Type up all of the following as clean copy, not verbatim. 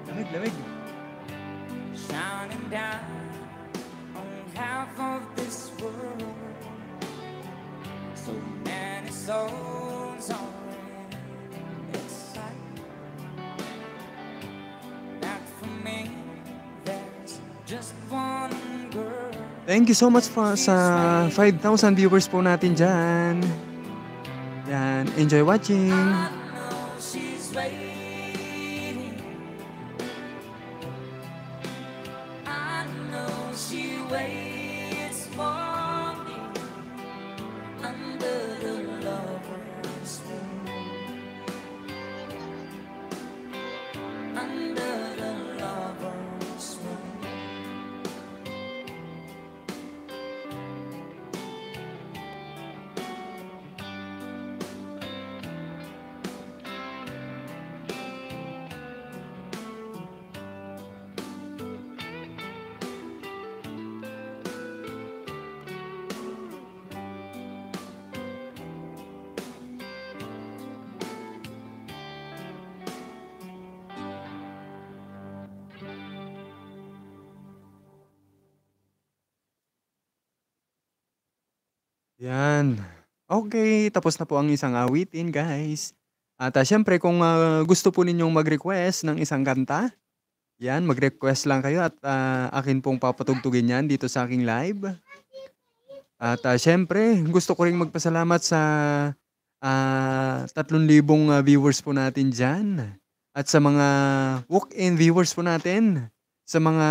Lamig, lamig. Shining down on half of this world. So many souls are in sight. Not for me, there's just one girl. Thank you so much sa 5,000 viewers po natin dyan. Yan, enjoy watching. I know she's waiting. I know she waits for me under the lover's moon. Under the lover's moon. Yan. Okay, tapos na po ang isang awitin, guys. At siyempre, kung gusto po ninyong mag-request ng isang kanta, yan, mag-request lang kayo at akin pong papatugtugin yan dito sa aking live. At siyempre, gusto ko ring magpasalamat sa 3,000 viewers po natin dyan. At sa mga walk-in viewers po natin. Sa mga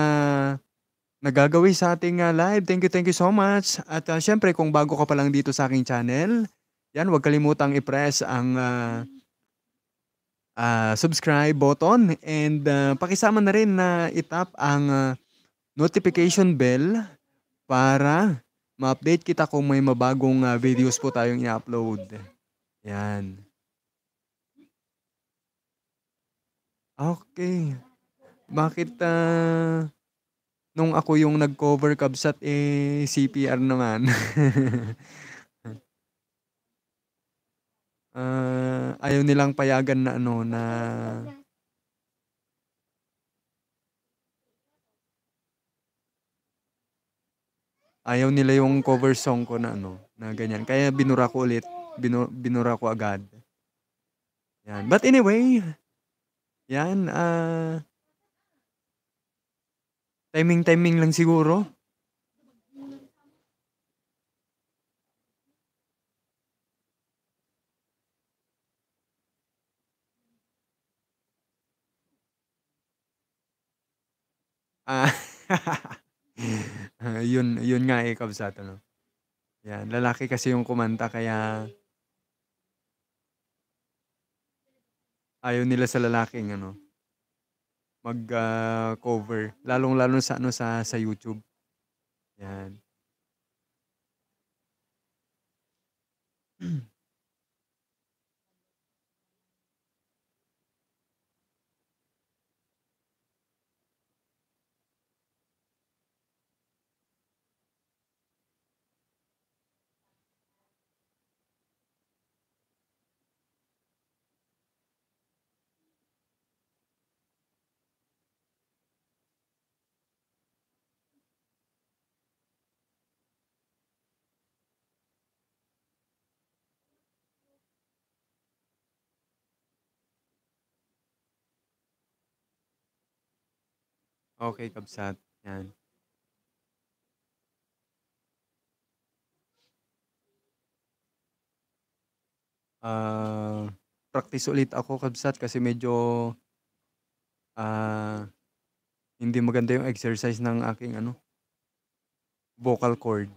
nagagawi sa ating live. Thank you so much. At siyempre, kung bago ka pa lang dito sa aking channel, yan, huwag kalimutang i-press ang subscribe button and pakisama na rin na itap ang notification bell para ma-update kita kung may mabagong videos po tayong i-upload. Yan. Okay. Bakit nung ako yung nag-cover kabsat, CPR naman. Ayaw nilang payagan na na ayaw nila yung cover song ko na na ganyan. Kaya binura ko ulit. Binura ko agad. Yan. But anyway, yan, timing lang siguro. Yun nga kabsat, Yan, lalaki kasi yung kumanta kaya ayaw nila sa lalaking mag-cover, lalong-lalo sa YouTube. Yan. Okay, kabsat. Yan. Practice ulit ako kabsat kasi medyo hindi maganda yung exercise ng aking vocal cord.